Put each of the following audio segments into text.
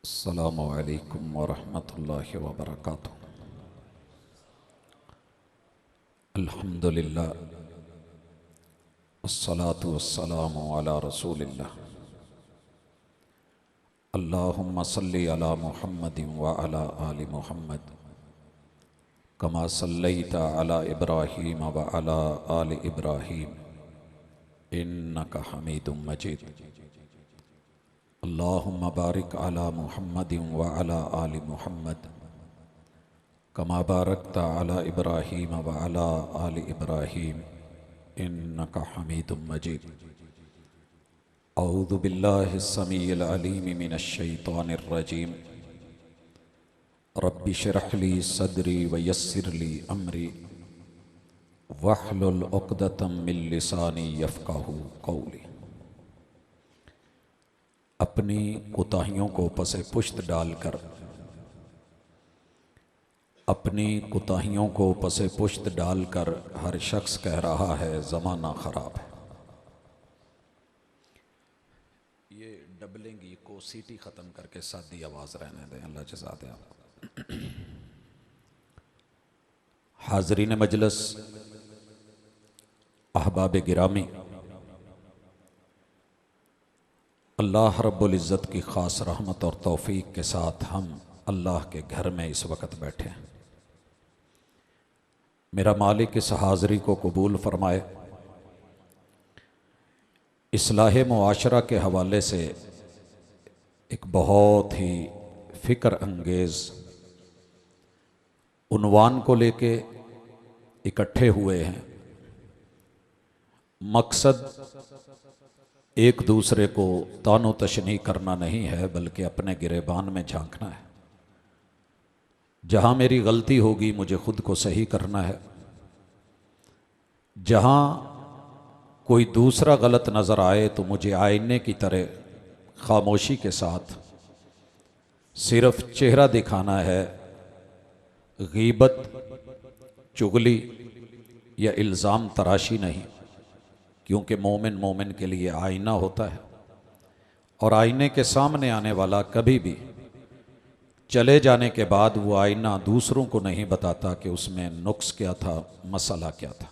अस्सलामु अलैकुम वरहमतुल्लाहि वबरकातुह। अल्हम्दुलिल्लाह अस्सलातु वस्सलामु अला रसूलिल्लाह। अल्लाहुम्मा सल्लि अला मुहम्मदिन व अला आलि मुहम्मद कमा सल्लैता अला इब्राहीम व अला आलि इब्राहीम इन्नका हमीदुम मजीद। अल्लाहुम्मा बारिक अला मुहम्मदिन व अला आलि मुहम्मद कमा बारकता अला इब्राहीम व अला आलि इब्राहीम इन्नका हमीदुम मजीद। औज़ु बिल्लाहि स्समीइल अलीम मिनश शैतानिर रजीम। रब्बि इश्रह ली सदरी व यस्सिर ली अमरी वहलुल उक़दतम मिन लिसानी यफ़क़हू क़ौली। अपनी कोताहियों को पसे पुश्त डालकर हर शख्स कह रहा है ज़माना ख़राब है। ये डबलिंग को सीटी ख़त्म करके सादी आवाज़ रहने दें, अल्लाह जज़ा दे आपको। हाज़रीन मजलिस, अहबाब गिरामी, अल्लाह रब्बुल इज़्ज़त की ख़ास रहमत और तौफ़ीक़ के साथ हम अल्लाह के घर में इस वक्त बैठे हैं। मेरा मालिक इस हाज़री को कबूल फ़रमाए। इस्लाह मुआशरा के हवाले से एक बहुत ही फ़िक्र अंगेज़ उन्वान को लेके इकट्ठे हुए हैं। मकसद एक दूसरे को तानो तशनी करना नहीं है, बल्कि अपने गिरेबान में झांकना है। जहाँ मेरी गलती होगी मुझे खुद को सही करना है। जहाँ कोई दूसरा गलत नज़र आए तो मुझे आईने की तरह खामोशी के साथ सिर्फ चेहरा दिखाना है। गीबत, चुगली या इल्ज़ाम तराशी नहीं, क्योंकि मोमिन के लिए आईना होता है और आईने के सामने आने वाला कभी भी चले जाने के बाद वो आईना दूसरों को नहीं बताता कि उसमें नुक्स क्या था, मसला क्या था।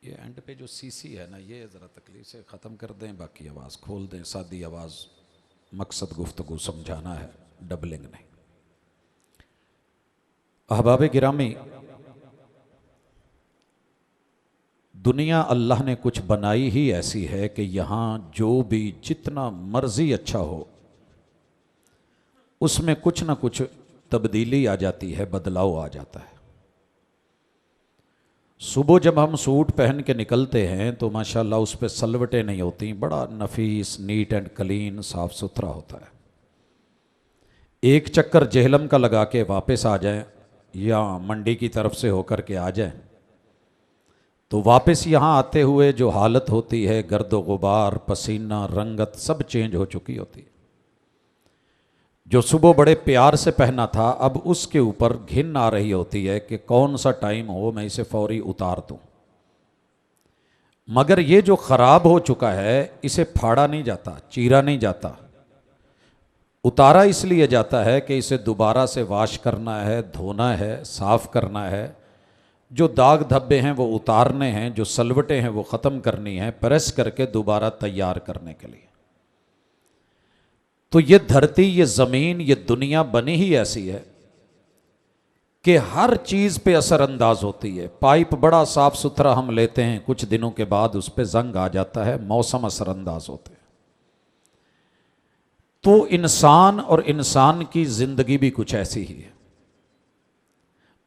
ये एंड पे जो सीसी है ना, ये ज़रा तकलीफ से ख़त्म कर दें, बाकी आवाज़ खोल दें, सादी आवाज़। मकसद गुफ्तगू समझाना है, डबलिंग नहीं। अहबाब गिरामी, दुनिया अल्लाह ने कुछ बनाई ही ऐसी है कि यहाँ जो भी जितना मर्जी अच्छा हो उसमें कुछ ना कुछ तब्दीली आ जाती है, बदलाव आ जाता है। सुबह जब हम सूट पहन के निकलते हैं तो माशाल्लाह उस पर सलवटें नहीं होती, बड़ा नफीस, नीट एंड क्लीन, साफ सुथरा होता है। एक चक्कर जेहलम का लगा के वापस आ जाएं या मंडी की तरफ से होकर के आ जाएं तो वापस यहाँ आते हुए जो हालत होती है, गर्दो गुबार, पसीना, रंगत सब चेंज हो चुकी होती है। जो सुबह बड़े प्यार से पहना था, अब उसके ऊपर घिन आ रही होती है कि कौन सा टाइम हो मैं इसे फौरी उतार दूं। मगर ये जो ख़राब हो चुका है इसे फाड़ा नहीं जाता, चीरा नहीं जाता, उतारा इसलिए जाता है कि इसे दोबारा से वाश करना है, धोना है, साफ़ करना है। जो दाग धब्बे हैं वो उतारने हैं, जो सलवटें हैं वो ख़त्म करनी है, प्रेस करके दोबारा तैयार करने के लिए। तो ये धरती, ये ज़मीन, ये दुनिया बनी ही ऐसी है कि हर चीज़ पे असरअंदाज होती है। पाइप बड़ा साफ सुथरा हम लेते हैं, कुछ दिनों के बाद उस पर जंग आ जाता है, मौसम असरअंदाज होते हैं। तो इंसान और इंसान की ज़िंदगी भी कुछ ऐसी ही है।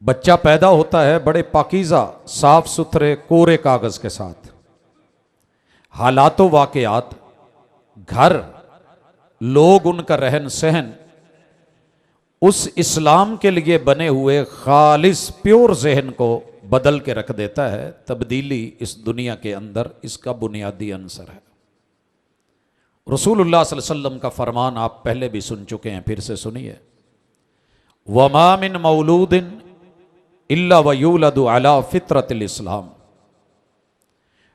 बच्चा पैदा होता है बड़े पाकीज़ा, साफ सुथरे, कोरे कागज़ के साथ। हालातो वाक़यात, घर, लोग, उनका रहन सहन उस इस्लाम के लिए बने हुए खालिस प्योर जहन को बदल के रख देता है। तब्दीली इस दुनिया के अंदर इसका बुनियादी अंसर है। रसूलुल्लाह सल्लल्लाहु अलैहि वसल्लम का फरमान आप पहले भी सुन चुके हैं, फिर से सुनिए। वमा मिन मौलूदिन इल्ला वयूलदु अला फित्रतिल इस्लाम।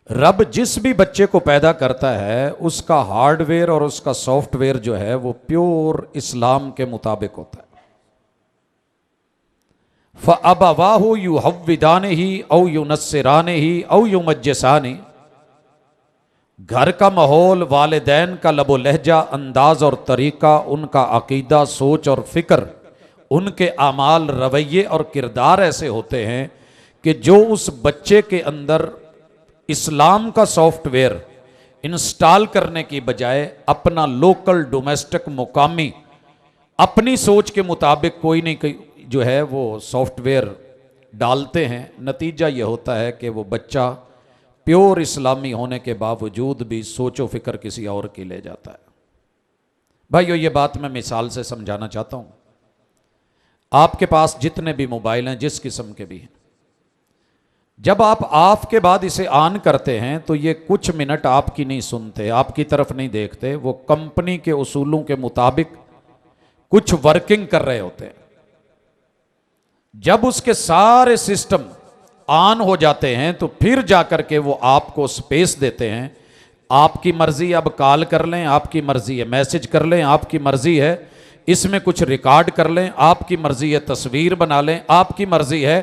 रब जिस भी बच्चे को पैदा करता है उसका हार्डवेयर और उसका सॉफ्टवेयर जो है वो प्योर इस्लाम के मुताबिक होता है। फ़अबवाहु युहव्विदानिही औ युनस्सिरानिही औ युमज्जिसानी, घर का माहौल, वालिदैन का लबो लहजा, अंदाज और तरीका, उनका अकीदा, सोच और फिक्र, उनके आमाल, रवैये और किरदार ऐसे होते हैं कि जो उस बच्चे के अंदर इस्लाम का सॉफ्टवेयर इंस्टॉल करने की बजाय अपना लोकल डोमेस्टिक मुकामी अपनी सोच के मुताबिक कोई नहीं कोई जो है वो सॉफ्टवेयर डालते हैं, नतीजा ये होता है कि वो बच्चा प्योर इस्लामी होने के बावजूद भी सोचो फिक्र किसी और की ले जाता है। भाइयों, ये बात मैं मिसाल से समझाना चाहता हूँ। आपके पास जितने भी मोबाइल हैं, जिस किस्म के भी हैं, जब आप ऑफ के बाद इसे ऑन करते हैं तो ये कुछ मिनट आपकी नहीं सुनते, आपकी तरफ नहीं देखते, वो कंपनी के उसूलों के मुताबिक कुछ वर्किंग कर रहे होते हैं। जब उसके सारे सिस्टम ऑन हो जाते हैं तो फिर जाकर के वो आपको स्पेस देते हैं। आपकी मर्जी, अब कॉल कर लें, आपकी मर्जी है मैसेज कर लें, आपकी मर्जी है इसमें कुछ रिकॉर्ड कर लें, आपकी मर्जी है तस्वीर बना लें, आपकी मर्जी है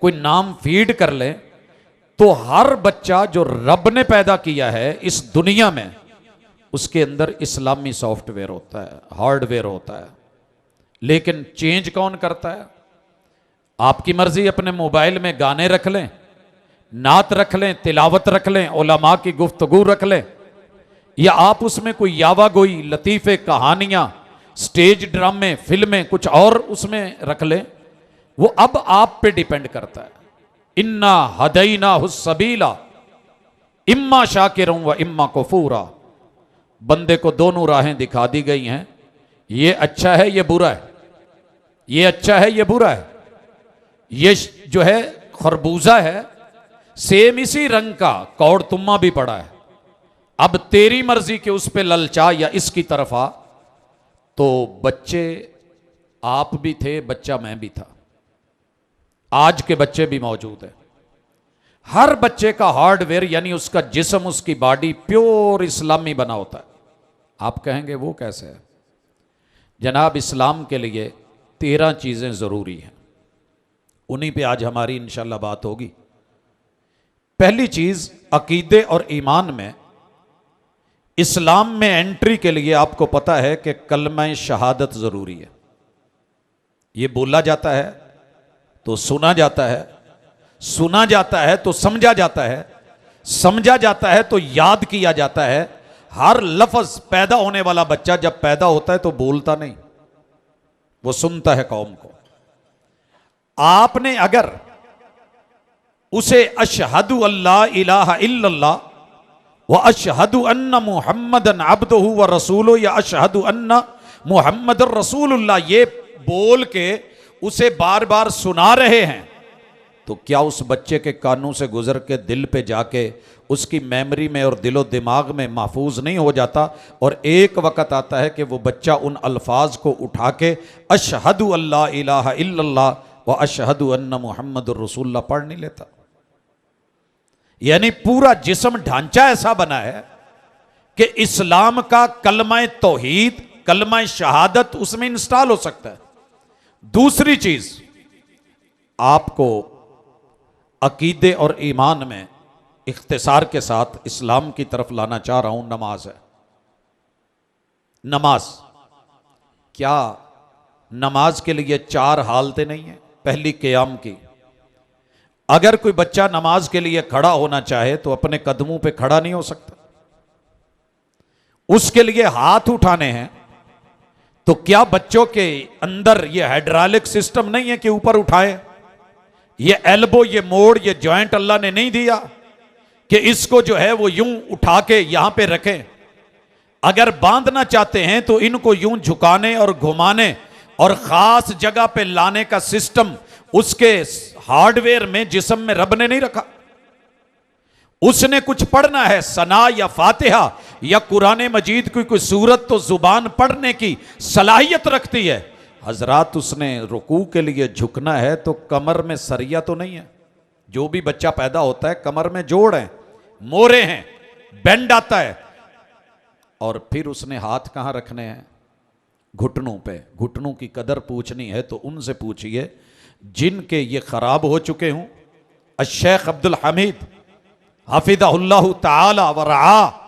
कोई नाम फीड कर लें। तो हर बच्चा जो रब ने पैदा किया है इस दुनिया में, उसके अंदर इस्लामी सॉफ्टवेयर होता है, हार्डवेयर होता है। लेकिन चेंज कौन करता है? आपकी मर्जी, अपने मोबाइल में गाने रख लें, नात रख लें, तिलावत रख लें, उलमा की गुफ्तगू रख लें, या आप उसमें कोई यावा गोई, लतीफ़े, कहानियां, स्टेज ड्रामे, फिल्में कुछ और उसमें रख लें। वो अब आप पे डिपेंड करता है। इन्ना हदैना हुस्सबीला इम्मा शाकिरुं व इम्मा कफूरा। बंदे को दोनों राहें दिखा दी गई हैं, ये अच्छा है, ये बुरा है, ये अच्छा है, ये बुरा है। ये जो है खरबूजा है, सेम इसी रंग का कौड़ तुम्मा भी पड़ा है। अब तेरी मर्जी के उस पे ललचा या इसकी तरफ आ। तो बच्चे आप भी थे, बच्चा मैं भी था, आज के बच्चे भी मौजूद है। हर बच्चे का हार्डवेयर यानी उसका जिस्म, उसकी बॉडी प्योर इस्लामी बना होता है। आप कहेंगे वो कैसे है? जनाब, इस्लाम के लिए 13 चीजें जरूरी हैं, उन्हीं पे आज हमारी इंशाल्लाह बात होगी। पहली चीज, अकीदे और ईमान में, इस्लाम में एंट्री के लिए आपको पता है कि कलमा शहादत जरूरी है। ये बोला जाता है तो सुना जाता है, सुना जाता है तो समझा जाता है, समझा जाता है तो याद किया जाता है। हर लफ्ज, पैदा होने वाला बच्चा जब पैदा होता है तो बोलता नहीं, वो सुनता है कौम को। आपने अगर उसे अशहदु अल्ला इलाहा इल्लल्लाह व अशहदु अन्ना मुहम्मदन अब्दुहु व रसूलुहु या अशहदु अन्ना मुहम्मदुर रसूलुल्लाह ये बोल के उसे बार बार सुना रहे हैं, तो क्या उस बच्चे के कानों से गुजर के दिल पे जाके उसकी मेमोरी में और दिलो दिमाग में महफूज नहीं हो जाता? और एक वक्त आता है कि वो बच्चा उन अल्फाज को उठा के अशहदु अल्ला इलाहा इल्लल्लाह व अशहदु अन्ना मुहम्मदुर रसूलुल्लाह पढ़ नहीं लेता। यानी पूरा जिस्म ढांचा ऐसा बना है कि इस्लाम का कलमा तौहीद, कलमा शहादत उसमें इंस्टॉल हो सकता है। दूसरी चीज आपको अकीदे और ईमान में इख्तिसार के साथ इस्लाम की तरफ लाना चाह रहा हूं, नमाज है। नमाज क्या, नमाज के लिए 4 हालतें नहीं है? पहली, क़याम की। अगर कोई बच्चा नमाज के लिए खड़ा होना चाहे तो अपने कदमों पे खड़ा नहीं हो सकता, उसके लिए हाथ उठाने हैं। तो क्या बच्चों के अंदर ये हाइड्रोलिक सिस्टम नहीं है कि ऊपर उठाए? ये एल्बो, ये मोड़, ये जॉइंट अल्लाह ने नहीं दिया कि इसको जो है वो यूं उठा के यहां पे रखें। अगर बांधना चाहते हैं तो इनको यूं झुकाने और घुमाने और खास जगह पे लाने का सिस्टम उसके हार्डवेयर में, जिस्म में रब ने नहीं रखा। उसने कुछ पढ़ना है, सना या फातिहा या कुरान मजीद की कोई सूरत, तो जुबान पढ़ने की सलाहियत रखती है। हजरात, उसने रुकू के लिए झुकना है तो कमर में सरिया तो नहीं है। जो भी बच्चा पैदा होता है कमर में जोड़ है, मोरे हैं, बेंड आता है। और फिर उसने हाथ कहां रखने हैं? घुटनों पे। घुटनों की कदर पूछनी है तो उनसे पूछिए जिनके ये खराब हो चुके हों। अश शेख अब्दुल हमीद हाफिज़हुल्लाह ताला व रआ